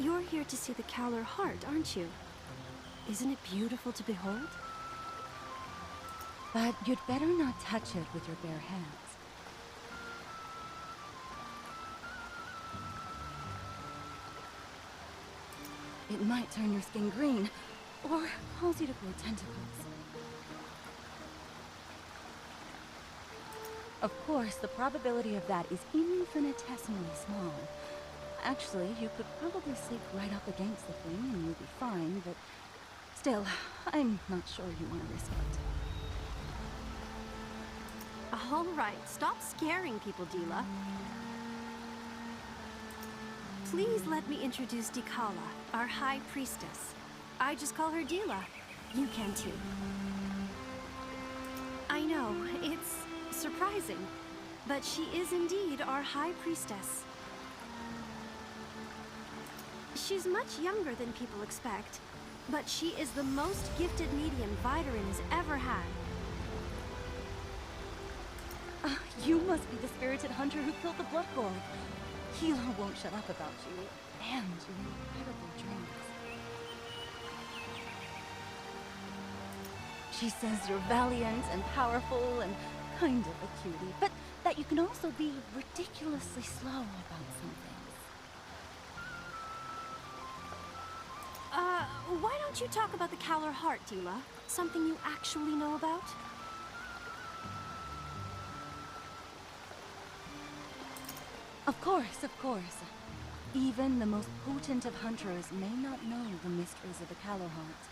You're here to see the Kallar heart, aren't you? Isn't it beautiful to behold? But you'd better not touch it with your bare hands. It might turn your skin green, or cause you to grow tentacles. Of course, the probability of that is infinitesimally small. Actually, you could probably sleep right up against the thing and you'll be fine, but still, I'm not sure you want to risk it. All right, stop scaring people, Dila. Please let me introduce Kallar, our High Priestess. I just call her Dila. You can too. I know, it's surprising, but she is indeed our High Priestess. She's much younger than people expect, but she is the most gifted medium Vidarin has ever had. You must be the spirited hunter who killed the Blood Gorg. Hilo won't shut up about you, and your incredible dreams. She says you're valiant and powerful and kind of a cutie, but that you can also be ridiculously slow about some things. Why don't you talk about the Kallar heart, Dila? Something you actually know about? Of course. Even the most potent of hunters may not know the mysteries of the Kallar heart,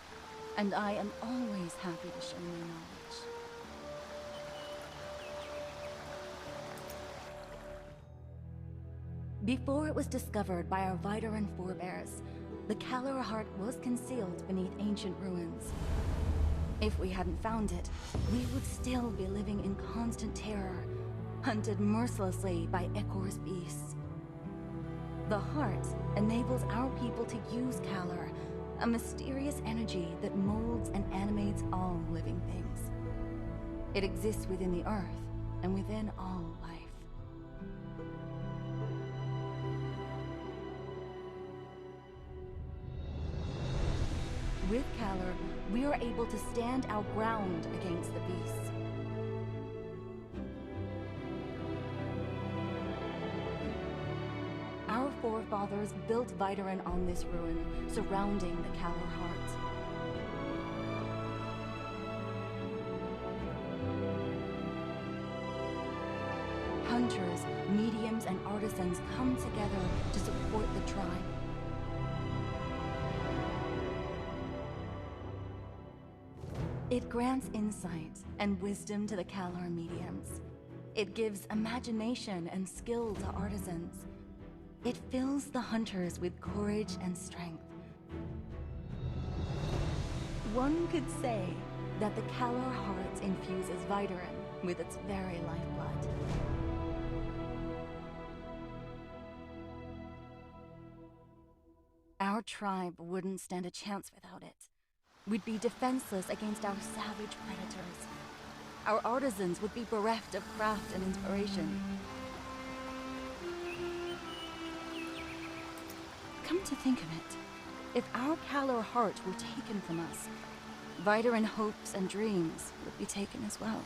and I am always happy to share my knowledge. Before it was discovered by our Vidarin forebears, the Kallar heart was concealed beneath ancient ruins. If we hadn't found it, we would still be living in constant terror, hunted mercilessly by Ekor's beasts. The heart enables our people to use Kallar, a mysterious energy that molds and animates all living things. It exists within the earth and within all life. With Kallar, we are able to stand our ground against the beasts. Our forefathers built Vidarin on this ruin, surrounding the Kallar heart. Hunters, mediums, and artisans come together to support the tribe. It grants insight and wisdom to the Kallar mediums. It gives imagination and skill to artisans. It fills the hunters with courage and strength. One could say that the Kallar heart infuses Vidarin with its very lifeblood. Our tribe wouldn't stand a chance without it. We'd be defenseless against our savage predators. Our artisans would be bereft of craft and inspiration. Come to think of it, if our Kallar heart were taken from us, Vidarin hopes and dreams would be taken as well.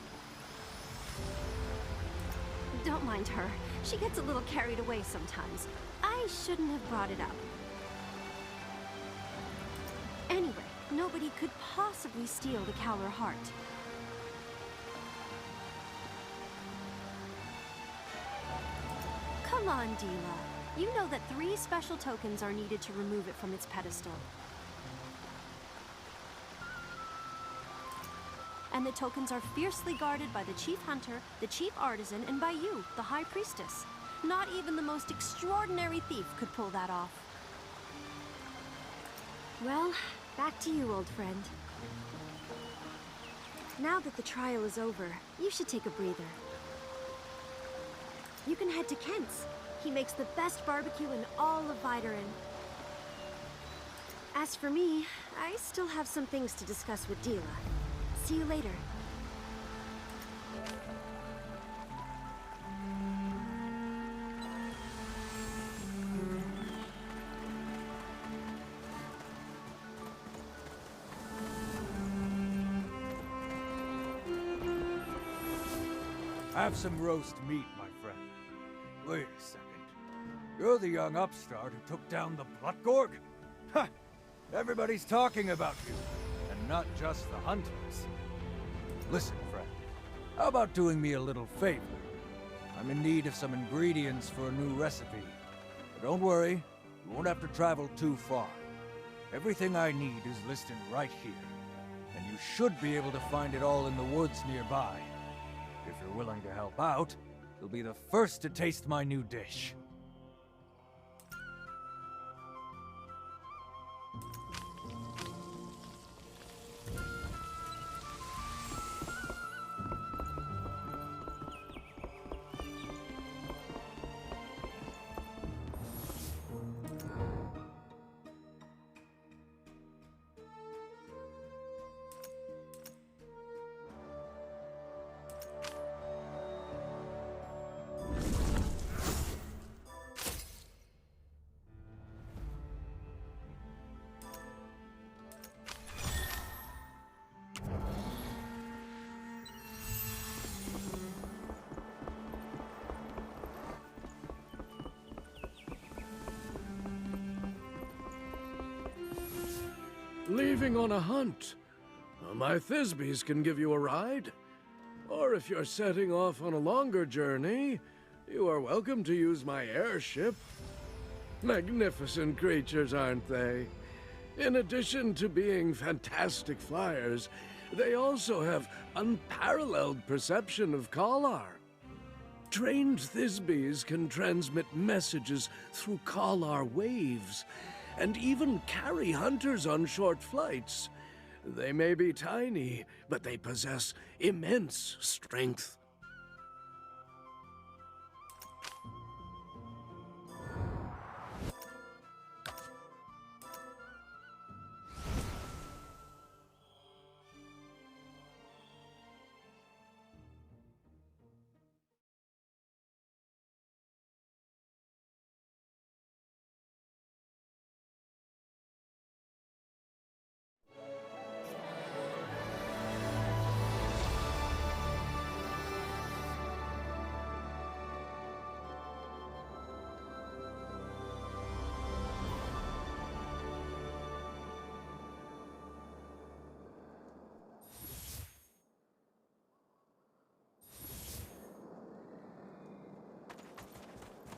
Don't mind her. She gets a little carried away sometimes. I shouldn't have brought it up. Anyway, nobody could possibly steal the Kallar heart. Come on, Dila. You know that 3 special tokens are needed to remove it from its pedestal. And the tokens are fiercely guarded by the Chief Hunter, the Chief Artisan, and by you, the High Priestess. Not even the most extraordinary thief could pull that off. Well, back to you, old friend. Now that the trial is over, you should take a breather. You can head to Kent's. He makes the best barbecue in all of Vidarin. As for me, I still have some things to discuss with Dila. See you later. Have some roast meat, my friend. Wait a second. You're the young upstart who took down the Bloodgorg? Ha! Everybody's talking about you, and not just the hunters. Listen, friend. How about doing me a little favor? I'm in need of some ingredients for a new recipe. But don't worry, you won't have to travel too far. Everything I need is listed right here, and you should be able to find it all in the woods nearby. If you're willing to help out, you'll be the first to taste my new dish. Leaving on a hunt. My Thisbys can give you a ride. Or if you're setting off on a longer journey, you are welcome to use my airship. Magnificent creatures, aren't they? In addition to being fantastic flyers, they also have unparalleled perception of Kallar. Trained Thisbys can transmit messages through Kallar waves, and even carry hunters on short flights. They may be tiny, but they possess immense strength.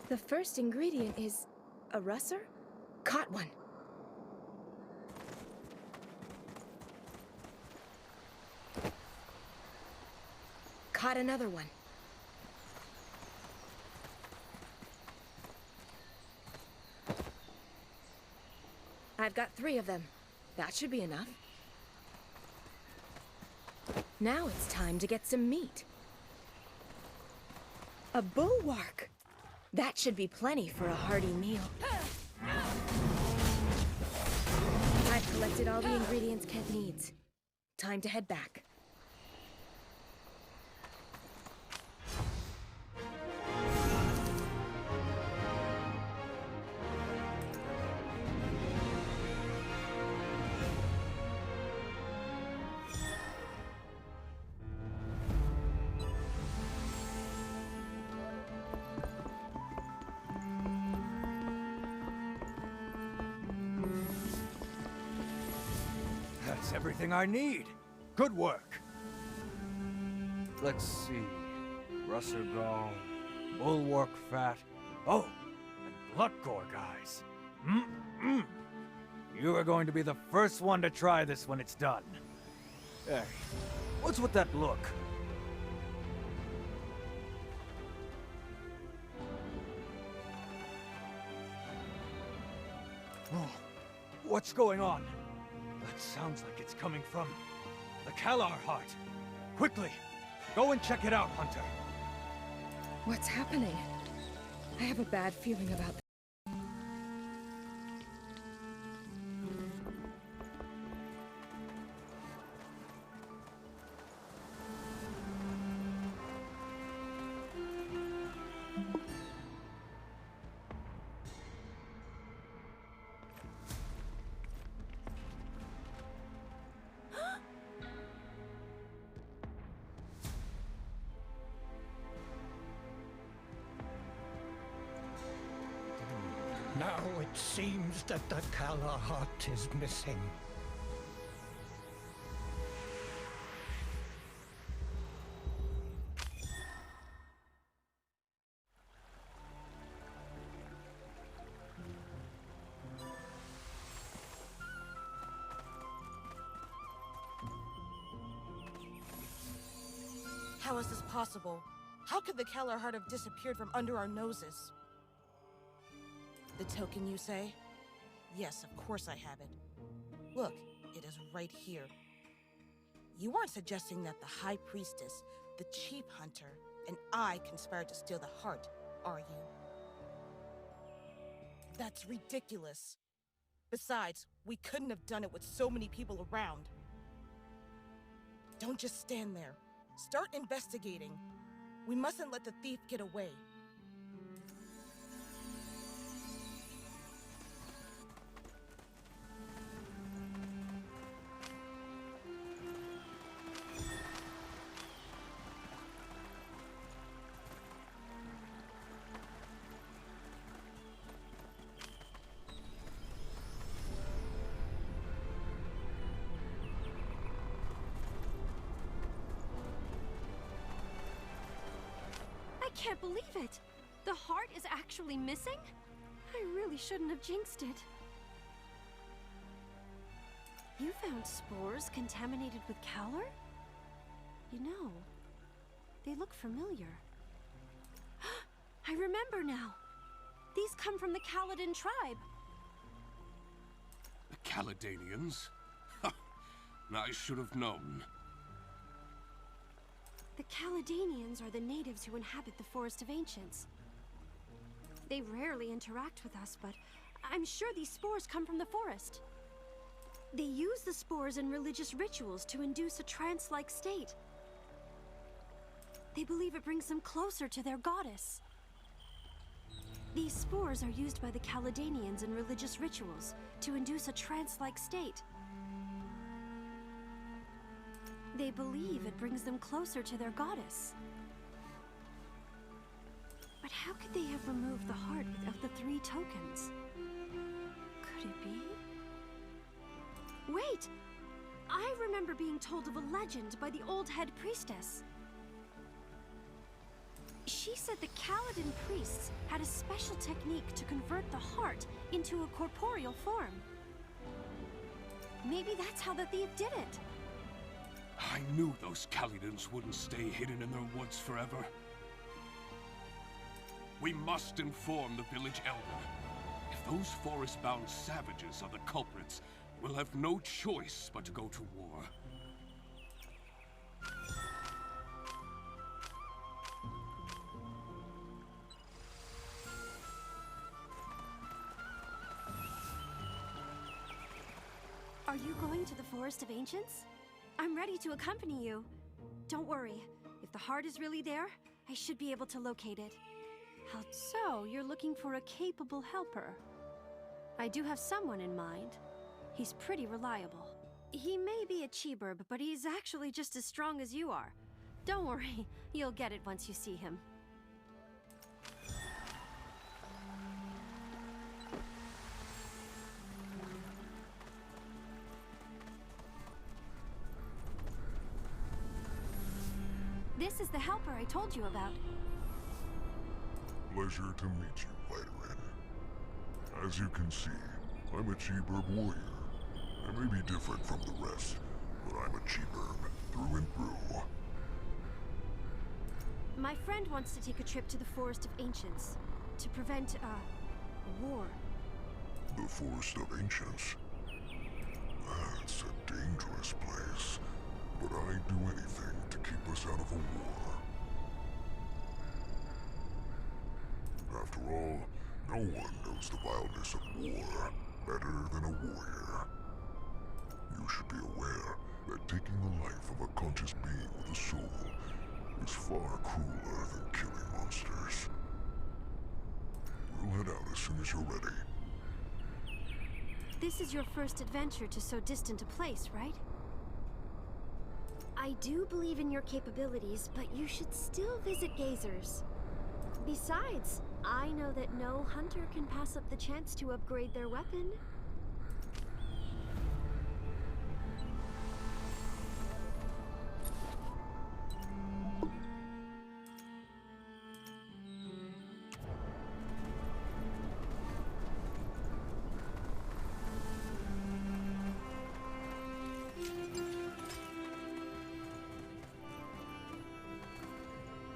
The first ingredient is a russer? Caught one. Caught another one. I've got 3 of them. That should be enough. Now it's time to get some meat. A bulwark! That should be plenty for a hearty meal. I've collected all the ingredients Kent needs. Time to head back. That's everything I need. Good work. Let's see. Russer gall, bulwark fat. Oh, and Bloodgorg eyes. You are going to be the first one to try this when it's done. Hey, what's with that look? Oh, what's going on? That sounds like it's coming from the Kallar heart. Quickly, go and check it out, Hunter. What's happening? I have a bad feeling about this. Now it seems that the Kallar heart is missing. How is this possible? How could the Kallar heart have disappeared from under our noses? The token, you say? Yes, of course I have it. Look, it is right here. You aren't suggesting that the High Priestess, the Chief Hunter, and I conspired to steal the heart, are you? That's ridiculous. Besides, we couldn't have done it with so many people around. Don't just stand there. Start investigating. We mustn't let the thief get away. I can't believe it! The heart is actually missing? I really shouldn't have jinxed it. You found spores contaminated with Kallar? You know, they look familiar. I remember now. These come from the Kaladin tribe. The Kaladanians? Ha! I should have known. The Kaladanians are the natives who inhabit the Forest of Ancients. They rarely interact with us, but I'm sure these spores come from the forest. They use the spores in religious rituals to induce a trance-like state. They believe it brings them closer to their goddess. These spores are used by the Kaladanians in religious rituals to induce a trance-like state. They believe it brings them closer to their goddess. But how could they have removed the heart of the 3 tokens? Could it be? Wait! I remember being told of a legend by the old head priestess. She said the Kaladin priests had a special technique to convert the heart into a corporeal form. Maybe that's how the thief did it. I knew those Kaladins wouldn't stay hidden in their woods forever. We must inform the village elder. If those forest-bound savages are the culprits, we'll have no choice but to go to war. Are you going to the Forest of Ancients? I'm ready to accompany you. Don't worry. If the heart is really there, I should be able to locate it. How so? You're looking for a capable helper. I do have someone in mind. He's pretty reliable. He may be a Cheeburb, but he's actually just as strong as you are. Don't worry. You'll get it once you see him. This is the helper I told you about. Pleasure to meet you, Veteran. As you can see, I'm a Cheeburb warrior. I may be different from the rest, but I'm a Cheeburb through and through. My friend wants to take a trip to the Forest of Ancients to prevent a war. The Forest of Ancients? That's a dangerous place, but I'd do anything to keep us out of a war. After all, no one knows the vileness of war better than a warrior. You should be aware that taking the life of a conscious being with a soul is far crueler than killing monsters. We'll head out as soon as you're ready. This is your first adventure to so distant a place, right? I do believe in your capabilities, but you should still visit Gazers. Besides, I know that no hunter can pass up the chance to upgrade their weapon.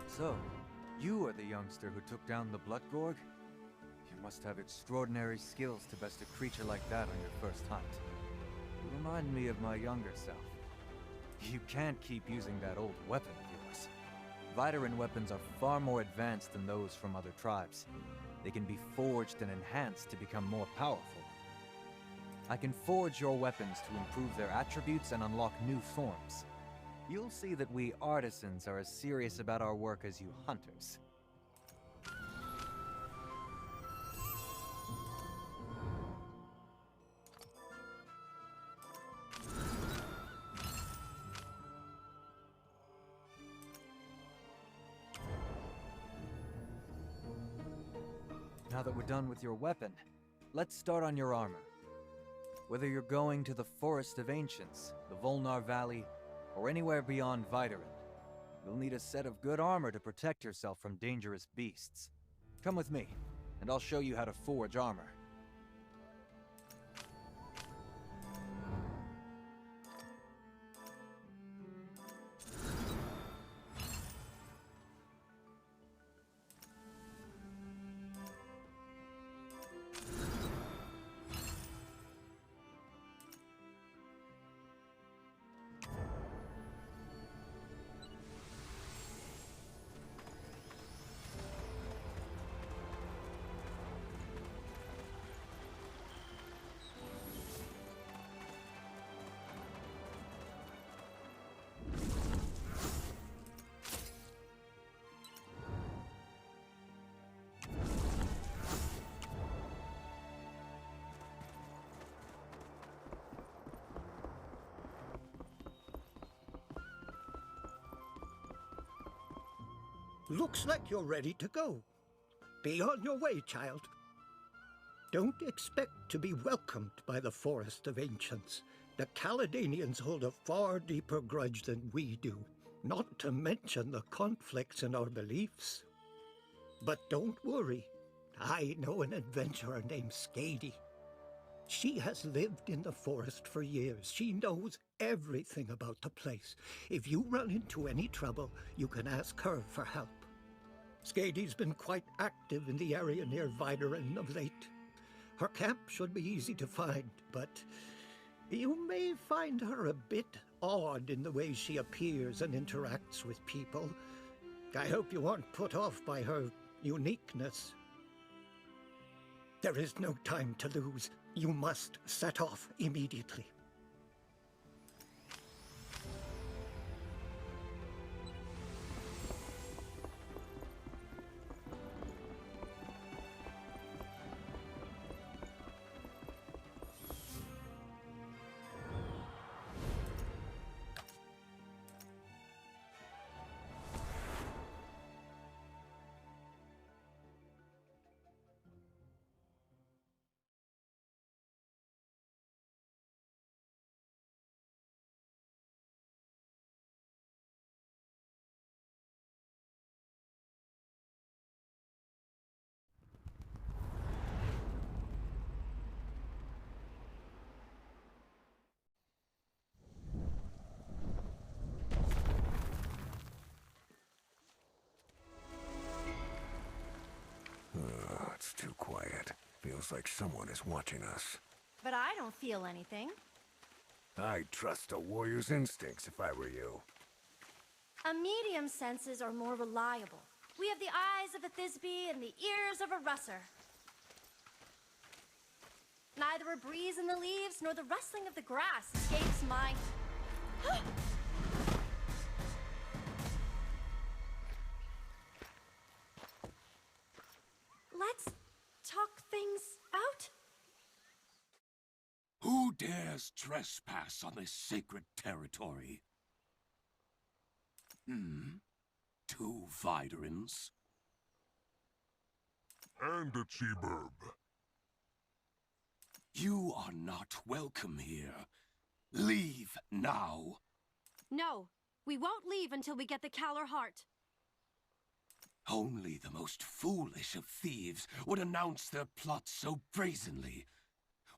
So, you are the youngster who took down the Bloodgorg? You must have extraordinary skills to best a creature like that on your first hunt. You remind me of my younger self. You can't keep using that old weapon of yours. Vitaran weapons are far more advanced than those from other tribes. They can be forged and enhanced to become more powerful. I can forge your weapons to improve their attributes and unlock new forms. You'll see that we artisans are as serious about our work as you hunters. Now that we're done with your weapon, let's start on your armor. Whether you're going to the Forest of Ancients, the Volnar Valley, or anywhere beyond Vitaran, you'll need a set of good armor to protect yourself from dangerous beasts. Come with me, and I'll show you how to forge armor. Looks like you're ready to go. Be on your way, child. Don't expect to be welcomed by the Forest of Ancients. The Caledonians hold a far deeper grudge than we do, not to mention the conflicts in our beliefs. But don't worry. I know an adventurer named Skady. She has lived in the forest for years. She knows everything about the place. If you run into any trouble, you can ask her for help. Skady's been quite active in the area near Vitaran of late. Her camp should be easy to find, but you may find her a bit odd in the way she appears and interacts with people. I hope you aren't put off by her uniqueness. There is no time to lose. You must set off immediately. It's too quiet. Feels like someone is watching us. But I don't feel anything. I'd trust a warrior's instincts if I were you. A medium's senses are more reliable. We have the eyes of a Thisbe and the ears of a Russer. Neither a breeze in the leaves nor the rustling of the grass escapes my... Let's talk things out. Who dares trespass on this sacred territory? Two Vidarans? and a Cheeburb. You are not welcome here. Leave now. No, we won't leave until we get the Kallar heart. Only the most foolish of thieves would announce their plot so brazenly.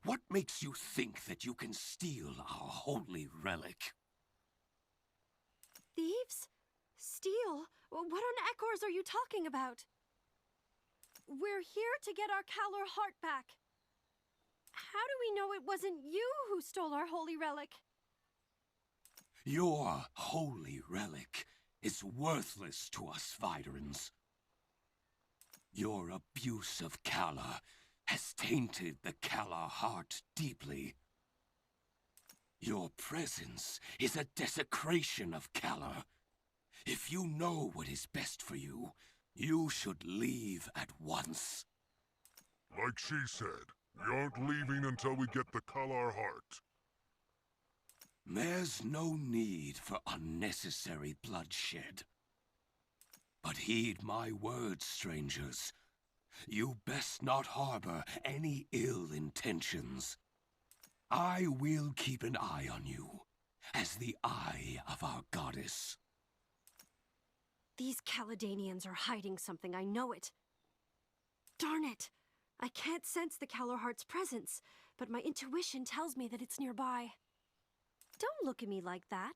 What makes you think that you can steal our holy relic? Thieves? Steal? What on Ekors are you talking about? We're here to get our Kallar heart back. How do we know it wasn't you who stole our holy relic? Your holy relic is worthless to us Viderans. Your abuse of Kallar has tainted the Kallar heart deeply. Your presence is a desecration of Kallar. If you know what is best for you, you should leave at once. Like she said, we aren't leaving until we get the Kallar heart. There's no need for unnecessary bloodshed. But heed my words, strangers. You best not harbor any ill intentions. I will keep an eye on you, as the eye of our goddess. These Caledanians are hiding something, I know it. Darn it! I can't sense the Kallar heart's presence, but my intuition tells me that it's nearby. Don't look at me like that.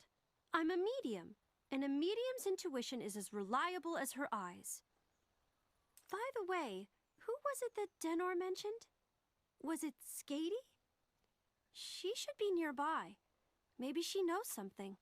I'm a medium, and a medium's intuition is as reliable as her eyes. By the way, who was it that Denor mentioned? Was it Skady? She should be nearby. Maybe she knows something.